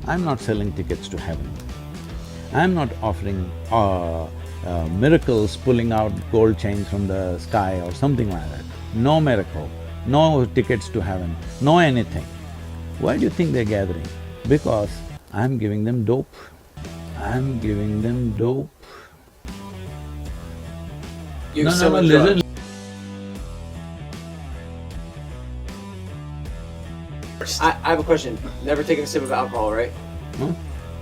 I'm not selling tickets to heaven. I'm not offering miracles pulling out gold chains from the sky or something like that. No miracle, no tickets to heaven, no anything. Why do you think they're gathering? Because I'm giving them dope. I'm giving them dope. You're No, selling listen. drugs. I have a question. Never taken a sip of alcohol, right? Huh?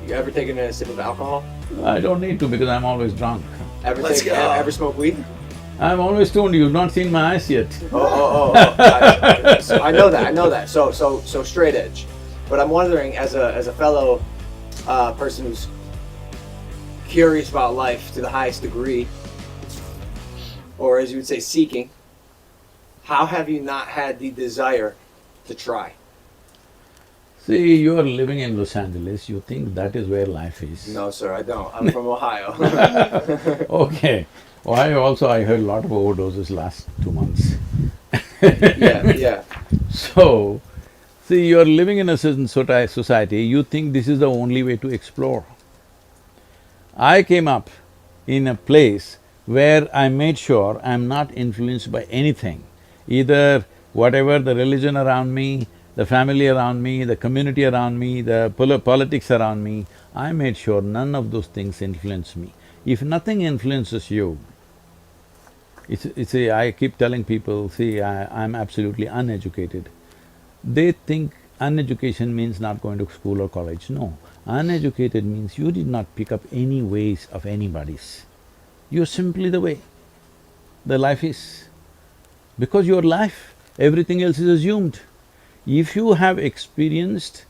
You ever taken a sip of alcohol? I don't need to because I'm always drunk. Ever smoke weed? I'm always stoned, you've not seen my eyes yet. I know that. So straight edge. But I'm wondering, as a fellow person who's curious about life to the highest degree, or as you would say, seeking, how have you not had the desire to try? See, you are living in Los Angeles, you think that is where life is. No, sir, I don't. I'm from Ohio. Okay. I heard a lot of overdoses last 2 months. Yeah. So, see, you are living in a certain society, you think this is the only way to explore. I came up in a place where I made sure I'm not influenced by anything, either whatever the religion around me, the family around me, the community around me, the politics around me, I made sure none of those things influence me. If nothing influences you, I keep telling people, see, I'm absolutely uneducated. They think uneducation means not going to school or college. No, uneducated means you did not pick up any ways of anybody's. You're simply the way the life is. Because your life, everything else is assumed. If you have experienced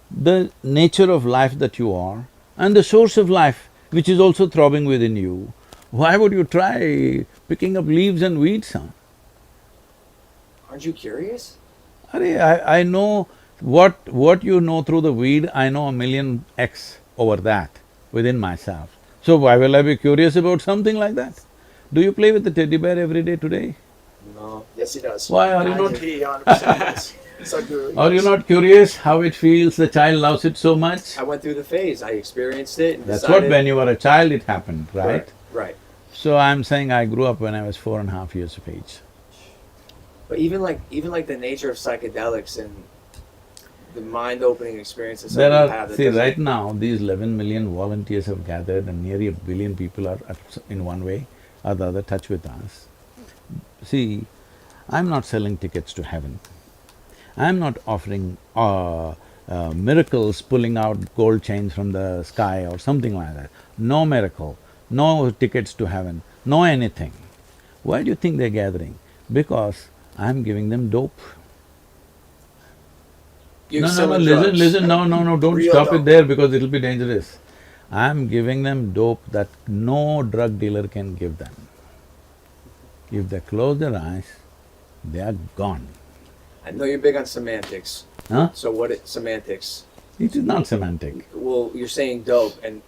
the nature of life that you are and the source of life which is also throbbing within you, why would you try picking up leaves and weeds, huh? Aren't you curious? I know what you know through the weed, I know a million X over that within myself. So why will I be curious about something like that? Do you play with the teddy bear every day today? No. Yes, he does. Why are you not… He 100% does. Sadhguru, Are you yes. not curious how it feels, the child loves it so much? I went through the phase. I experienced it and That's decided… what when you were a child it happened, right? Right. So I'm saying I grew up when I was 4.5 years of age. But even like the nature of psychedelics and the mind-opening experiences There that we are… have. That see, doesn't- right now, these 11 million volunteers have gathered and nearly 1 billion people are in one way or the other touch with us. See, I'm not selling tickets to heaven. I'm not offering miracles pulling out gold chains from the sky or something like that. No miracle, no tickets to heaven, no anything. Why do you think they're gathering? Because I'm giving them dope. You're No, selling listen, drugs. listen, no, don't Real stop it dope. there because it'll be dangerous. I'm giving them dope that no drug dealer can give them. If they close their eyes, they are gone. I know you're big on semantics. Huh? So semantics? It is not semantic. Well, you're saying dope, and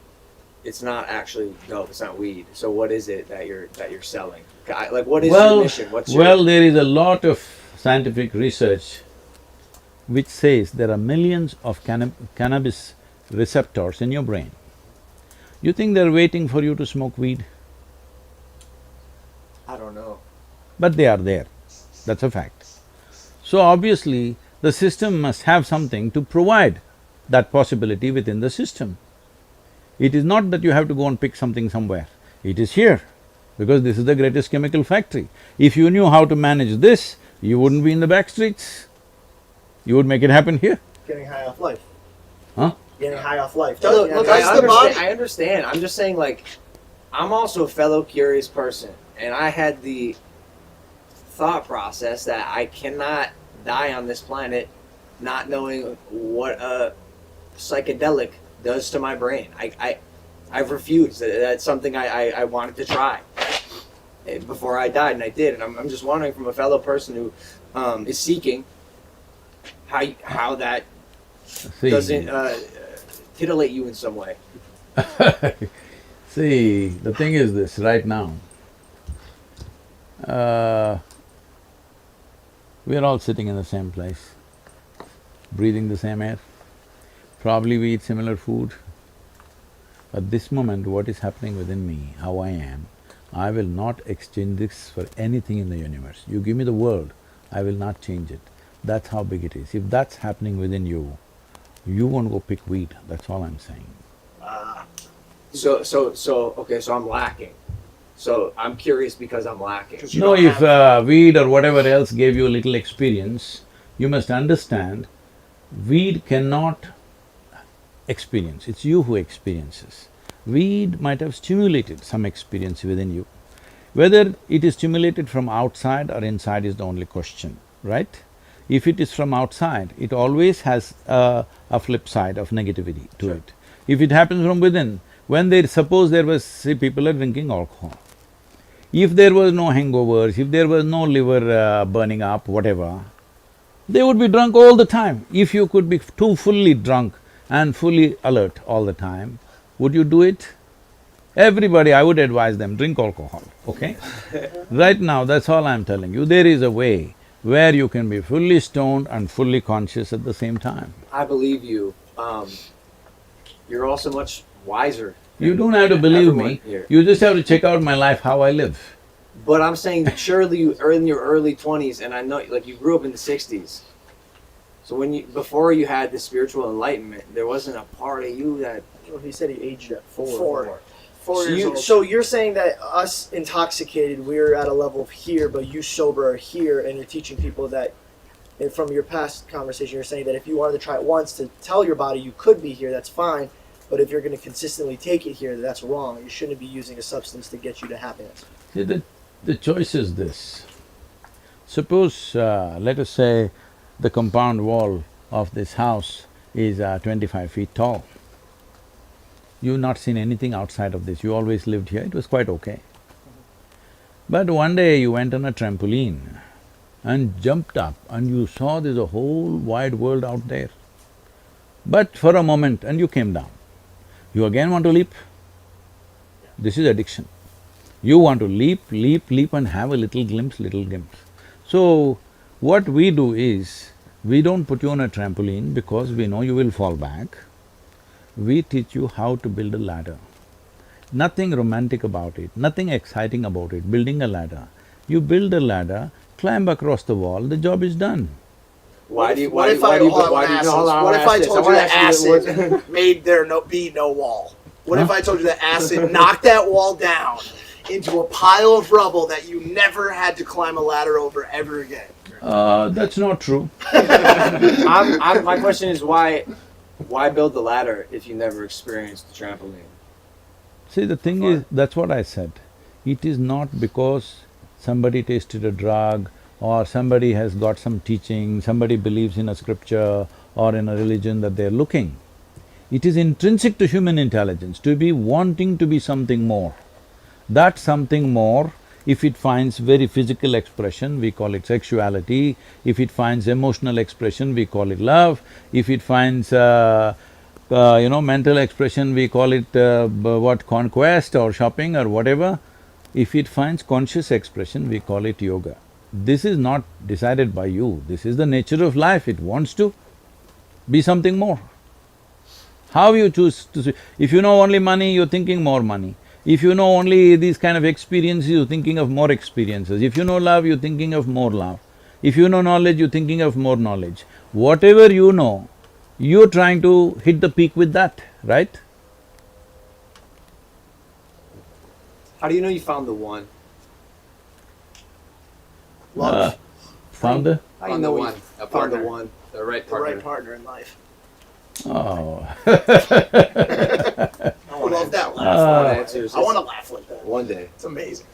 it's not actually dope. It's not weed. So what is it that you're selling? Like, what is your mission? What's your… Well, there is a lot of scientific research which says there are millions of cannabis receptors in your brain. You think they're waiting for you to smoke weed? I don't know. But they are there, that's a fact. So obviously, the system must have something to provide that possibility within the system. It is not that you have to go and pick something somewhere, it is here, because this is the greatest chemical factory. If you knew how to manage this, you wouldn't be in the back streets. You would make it happen here. Getting high off life. Huh? Getting high off life. Look, Yeah, I that's the body. understand. I'm just saying, like, I'm also a fellow curious person, and I had the thought process that I cannot die on this planet not knowing what a psychedelic does to my brain. I've refused. That's something I wanted to try before I died, and I did. And I'm just wondering, from a fellow person who is seeking, how that See, doesn't titillate you in some way. see, the thing is this, right now, we are all sitting in the same place, breathing the same air. Probably we eat similar food. At this moment, what is happening within me, how I am, I will not exchange this for anything in the universe. You give me the world, I will not change it. That's how big it is. If that's happening within you, you won't go pick wheat, that's all I'm saying. Okay, so I'm lacking. So I'm curious because I'm lacking. Because you No, don't if have- weed or whatever else gave you a little experience, you must understand, weed cannot experience, it's you who experiences. Weed might have stimulated some experience within you. Whether it is stimulated from outside or inside is the only question, right? If it is from outside, it always has a flip side of negativity to it. If it happens from within, when suppose there was… see, people are drinking alcohol. If there was no hangovers, if there was no liver burning up, whatever, they would be drunk all the time. If you could be too fully drunk and fully alert all the time, would you do it? Everybody, I would advise them, drink alcohol, okay? Right now, that's all I'm telling you, there is a way where you can be fully stoned and fully conscious at the same time. I believe you. You're also much wiser. You don't have to believe everyone me, here. you just have to check out my life, how I live. But I'm saying that surely you are in your early 20s, and I know, like, you grew up in the 60s. So before you had the spiritual enlightenment, there wasn't a part of you that… Well, he said he aged at four. Four. 4 So years you- old. So you're saying that us intoxicated, we're at a level of here, but you sober are here, and you're teaching people that, and from your past conversation, you're saying that if you wanted to try it once to tell your body you could be here, that's fine, but if you're going to consistently take it here, that's wrong. You shouldn't be using a substance to get you to happiness. See, the choice is this. Suppose, let us say, the compound wall of this house is 25 feet tall. You've not seen anything outside of this, you always lived here, it was quite okay. But one day you went on a trampoline and jumped up and you saw there's a whole wide world out there. But for a moment and you came down. You again want to leap? This is addiction. You want to leap, leap, leap and have a little glimpse, little glimpse. So, what we do is, we don't put you on a trampoline because we know you will fall back. We teach you how to build a ladder. Nothing romantic about it, nothing exciting about it, building a ladder. You build a ladder, climb across the wall, the job is done. Why do you… What if I told you that acid made there be no wall? What if Huh? I told you that acid knocked that wall down into a pile of rubble that you never had to climb a ladder over ever again? That's not true. My question is why build the ladder if you never experienced the trampoline? See, the thing is, that's what I said. It is not because somebody tasted a drug or somebody has got some teaching, somebody believes in a scripture or in a religion that they're looking. It is intrinsic to human intelligence to be wanting to be something more. That something more, if it finds very physical expression, we call it sexuality. If it finds emotional expression, we call it love. If it finds mental expression, we call it conquest or shopping or whatever. If it finds conscious expression, we call it yoga. This is not decided by you, this is the nature of life, it wants to be something more. How you choose to… if you know only money, you're thinking more money. If you know only these kind of experiences, you're thinking of more experiences. If you know love, you're thinking of more love. If you know knowledge, you're thinking of more knowledge. Whatever you know, you're trying to hit the peak with that, right? How do you know you found the one? Love. Found the… How do you Found know the you one, a found the partner. one? The right The partner. right partner in life. Oh. I love that laugh. Answers. I want to laugh like that. One day. It's amazing.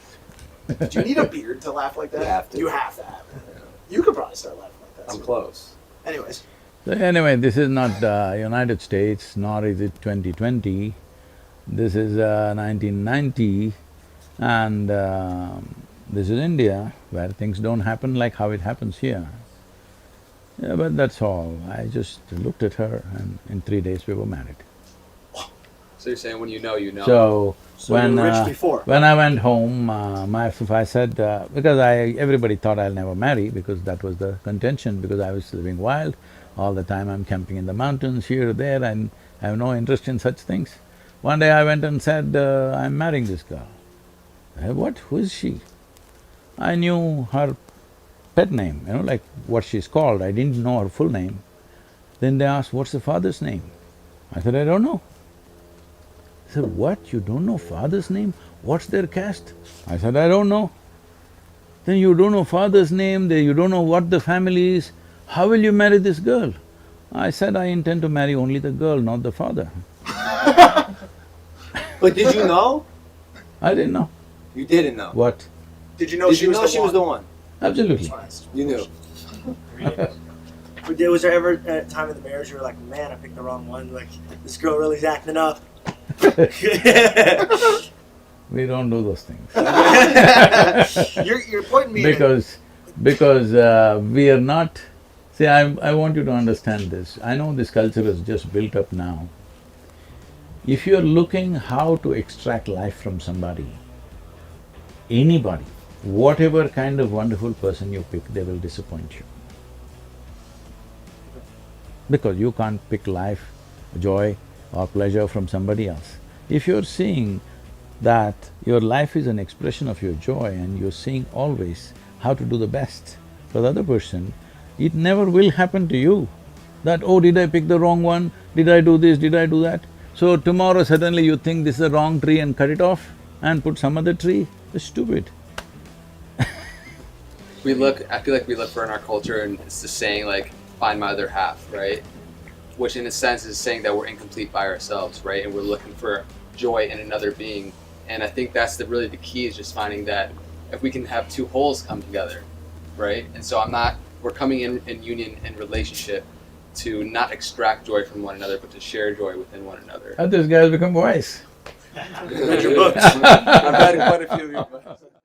Do you need a beard to laugh like that? You have to. You have to have it. You could probably start laughing like that. I'm soon. close. Anyways, So anyway, this is not United States, nor is it 2020. This is 1990 and this is India, where things don't happen like how it happens here. Yeah, but that's all. I just looked at her and in 3 days we were married. So you're saying when you know, you know. So so when you were rich before. when I went home, I said, because everybody thought I'll never marry because that was the contention, because I was living wild. All the time I'm camping in the mountains, here, there, and I have no interest in such things. One day I went and said, I'm marrying this girl. What? Who is she? I knew her pet name, like what she's called, I didn't know her full name. Then they asked, what's the father's name? I said, I don't know. They said, what? You don't know father's name? What's their caste? I said, I don't know. Then you don't know father's name, you don't know what the family is, how will you marry this girl? I said, I intend to marry only the girl, not the father. But did you know? I didn't know. You didn't know. What? Did you know Did she you was know the she one? was the one? Absolutely. You knew. Was there ever a time in the marriage you were like, man, I picked the wrong one, like, this girl really's acting up? We don't do those things. You're pointing me Because we are not… See, I want you to understand this. I know this culture is just built up now. If you're looking how to extract life from somebody, anybody, whatever kind of wonderful person you pick, they will disappoint you. Because you can't pick life, joy or pleasure from somebody else. If you're seeing that your life is an expression of your joy and you're seeing always how to do the best for the other person, it never will happen to you that, oh, did I pick the wrong one? Did I do this? Did I do that? So tomorrow suddenly you think this is the wrong tree and cut it off and put some other tree? It's stupid. I feel like we look for in our culture, and it's the saying like, find my other half, right? Which in a sense is saying that we're incomplete by ourselves, right? And we're looking for joy in another being. And I think that's really the key, is just finding that if we can have two wholes come together, right? And so we're coming in union and relationship to not extract joy from one another, but to share joy within one another. This guy has become wise. Read your books. I've read quite a few of your books.